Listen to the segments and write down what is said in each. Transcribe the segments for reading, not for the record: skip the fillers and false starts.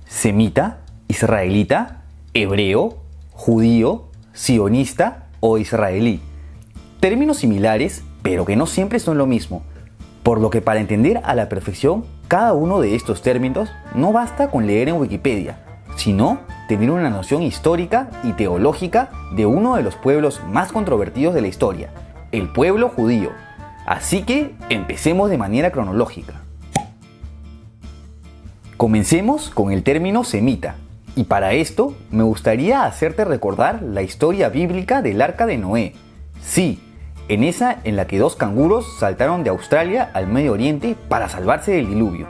semita, israelita, hebreo, judío, sionista o israelí. Términos similares, pero que no siempre son lo mismo, por lo que para entender a la perfección cada uno de estos términos no basta con leer en Wikipedia, sino tener una noción histórica y teológica de uno de los pueblos más controvertidos de la historia, el pueblo judío. Así que empecemos de manera cronológica. Comencemos con el término semita, y para esto me gustaría hacerte recordar la historia bíblica del Arca de Noé. Sí, en esa en la que dos canguros saltaron de Australia al Medio Oriente para salvarse del diluvio.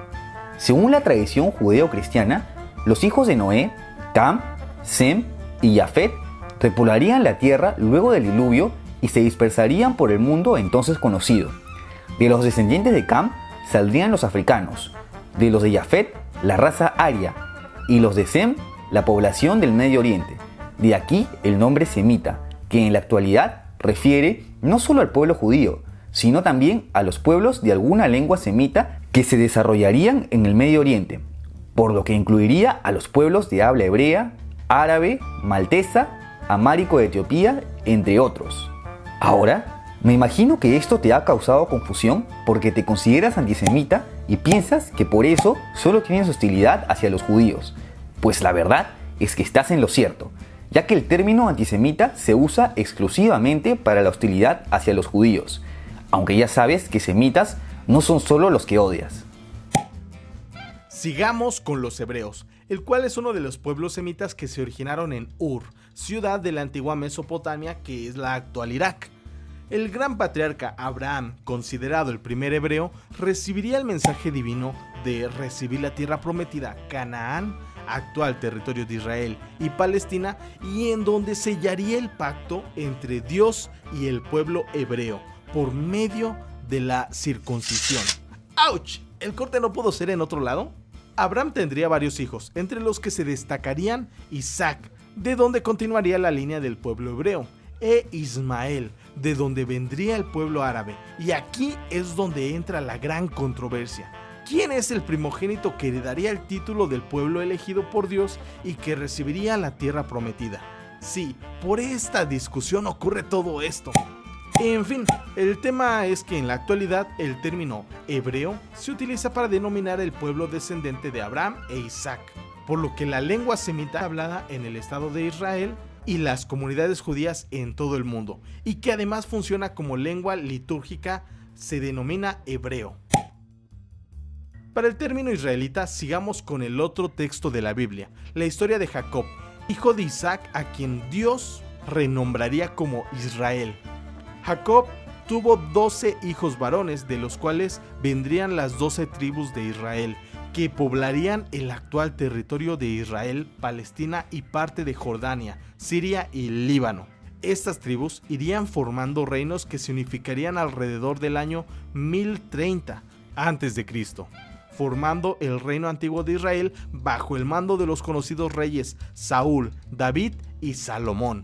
Según la tradición judeo-cristiana, los hijos de Noé, Cam, Sem y Jafet, repoblarían la tierra luego del diluvio y se dispersarían por el mundo entonces conocido. De los descendientes de Cam saldrían los africanos, de los de Jafet la raza aria y los de Sem la población del Medio Oriente. De aquí el nombre semita, que en la actualidad refiere no solo al pueblo judío, sino también a los pueblos de alguna lengua semita que se desarrollarían en el Medio Oriente, por lo que incluiría a los pueblos de habla hebrea, árabe, maltesa, amárico de Etiopía, entre otros. Ahora, me imagino que esto te ha causado confusión porque te consideras antisemita y piensas que por eso solo tienes hostilidad hacia los judíos. Pues la verdad es que estás en lo cierto, ya que el término antisemita se usa exclusivamente para la hostilidad hacia los judíos, aunque ya sabes que semitas no son solo los que odias. Sigamos con los hebreos, el cual es uno de los pueblos semitas que se originaron en Ur, ciudad de la antigua Mesopotamia que es la actual Irak. El gran patriarca Abraham, considerado el primer hebreo, recibiría el mensaje divino de recibir la tierra prometida, Canaán, actual territorio de Israel y Palestina, y en donde sellaría el pacto entre Dios y el pueblo hebreo por medio de la circuncisión. ¡Auch! ¿El corte no pudo ser en otro lado? Abraham tendría varios hijos, entre los que se destacarían Isaac, de donde continuaría la línea del pueblo hebreo, e Ismael, de donde vendría el pueblo árabe. Y aquí es donde entra la gran controversia. ¿Quién es el primogénito que heredaría el título del pueblo elegido por Dios y que recibiría la tierra prometida? Sí, por esta discusión ocurre todo esto. En fin, el tema es que en la actualidad el término hebreo se utiliza para denominar el pueblo descendente de Abraham e Isaac, por lo que la lengua semita hablada en el estado de Israel y las comunidades judías en todo el mundo, y que además funciona como lengua litúrgica, se denomina hebreo. Para el término israelita, sigamos con el otro texto de la Biblia, la historia de Jacob, hijo de Isaac, a quien Dios renombraría como Israel. Jacob tuvo 12 hijos varones, de los cuales vendrían las 12 tribus de Israel, que poblarían el actual territorio de Israel, Palestina y parte de Jordania, Siria y Líbano. Estas tribus irían formando reinos que se unificarían alrededor del año 1030 a.C., formando el reino antiguo de Israel bajo el mando de los conocidos reyes Saúl, David y Salomón.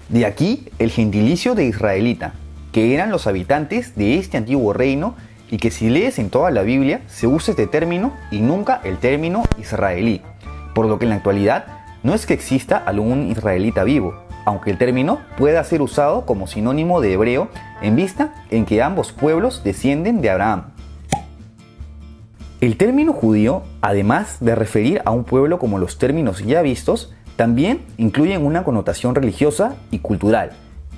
De aquí el gentilicio de israelita, que eran los habitantes de este antiguo reino, y que si lees en toda la Biblia se usa este término y nunca el término israelí, por lo que en la actualidad no es que exista algún israelita vivo, aunque el término pueda ser usado como sinónimo de hebreo en vista en que ambos pueblos descienden de Abraham. El término judío, además de referir a un pueblo como los términos ya vistos, también incluyen una connotación religiosa y cultural,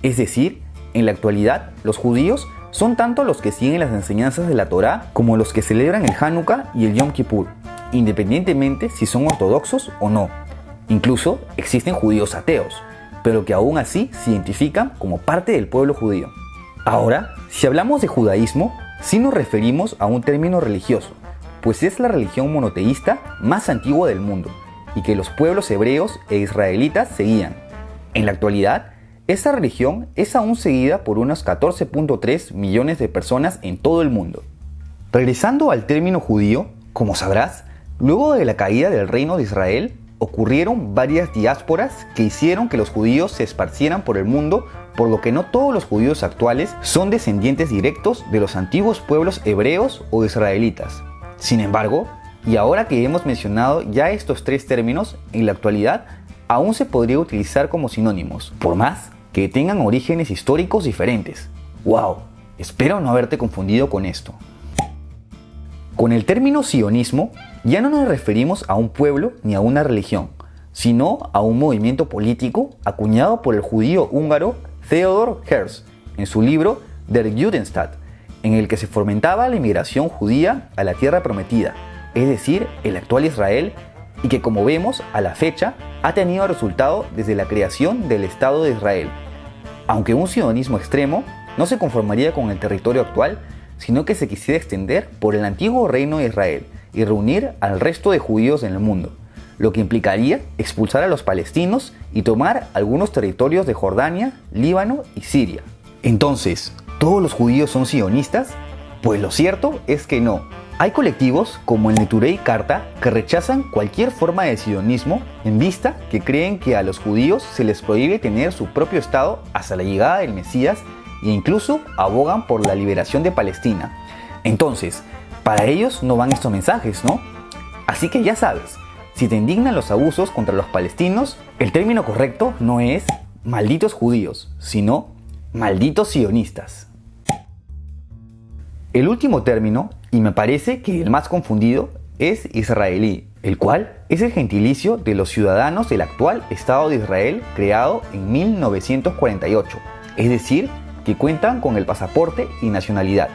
es decir, en la actualidad los judíos son tanto los que siguen las enseñanzas de la Torá como los que celebran el Hanukkah y el Yom Kippur, independientemente si son ortodoxos o no. Incluso existen judíos ateos, pero que aún así se identifican como parte del pueblo judío. Ahora, si hablamos de judaísmo, sí nos referimos a un término religioso, pues es la religión monoteísta más antigua del mundo y que los pueblos hebreos e israelitas seguían. En la actualidad, esta religión es aún seguida por unos 14.3 millones de personas en todo el mundo. Regresando al término judío, como sabrás, luego de la caída del reino de Israel, ocurrieron varias diásporas que hicieron que los judíos se esparcieran por el mundo, por lo que no todos los judíos actuales son descendientes directos de los antiguos pueblos hebreos o israelitas. Sin embargo, Y ahora que hemos mencionado ya estos tres términos, en la actualidad aún se podría utilizar como sinónimos, por más que tengan orígenes históricos diferentes. ¡Wow! Espero no haberte confundido con esto. Con el término sionismo ya no nos referimos a un pueblo ni a una religión, sino a un movimiento político acuñado por el judío húngaro Theodor Herzl en su libro Der Judenstaat, en el que se fomentaba la inmigración judía a la tierra prometida, es decir, el actual Israel, y que, como vemos, a la fecha ha tenido resultado desde la creación del Estado de Israel. Aunque un sionismo extremo no se conformaría con el territorio actual, sino que se quisiera extender por el antiguo reino de Israel y reunir al resto de judíos en el mundo, lo que implicaría expulsar a los palestinos y tomar algunos territorios de Jordania, Líbano y Siria. Entonces, ¿todos los judíos son sionistas? Pues lo cierto es que no. Hay colectivos como el Neturei Karta que rechazan cualquier forma de sionismo en vista que creen que a los judíos se les prohíbe tener su propio estado hasta la llegada del Mesías e incluso abogan por la liberación de Palestina. Entonces, para ellos no van estos mensajes, ¿no? Así que ya sabes, si te indignan los abusos contra los palestinos, el término correcto no es malditos judíos, sino malditos sionistas. El último término, y me parece que el más confundido, es israelí, el cual es el gentilicio de los ciudadanos del actual Estado de Israel creado en 1948, es decir, que cuentan con el pasaporte y nacionalidad.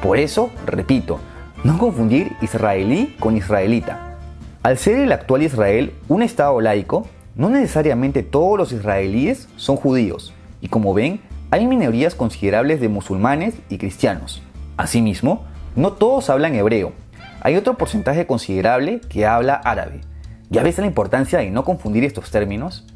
Por eso, repito, no confundir israelí con israelita. Al ser el actual Israel un Estado laico, no necesariamente todos los israelíes son judíos, y como ven, hay minorías considerables de musulmanes y cristianos. Asimismo, no todos hablan hebreo, hay otro porcentaje considerable que habla árabe. ¿Ya ves la importancia de no confundir estos términos?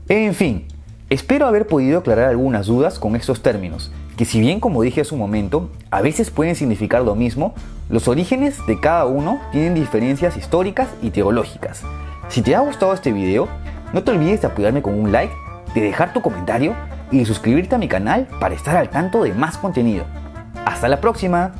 En fin, espero haber podido aclarar algunas dudas con estos términos, que si bien, como dije hace un momento, a veces pueden significar lo mismo, los orígenes de cada uno tienen diferencias históricas y teológicas. Si te ha gustado este video, no te olvides de apoyarme con un like, de dejar tu comentario y de suscribirte a mi canal para estar al tanto de más contenido. ¡Hasta la próxima!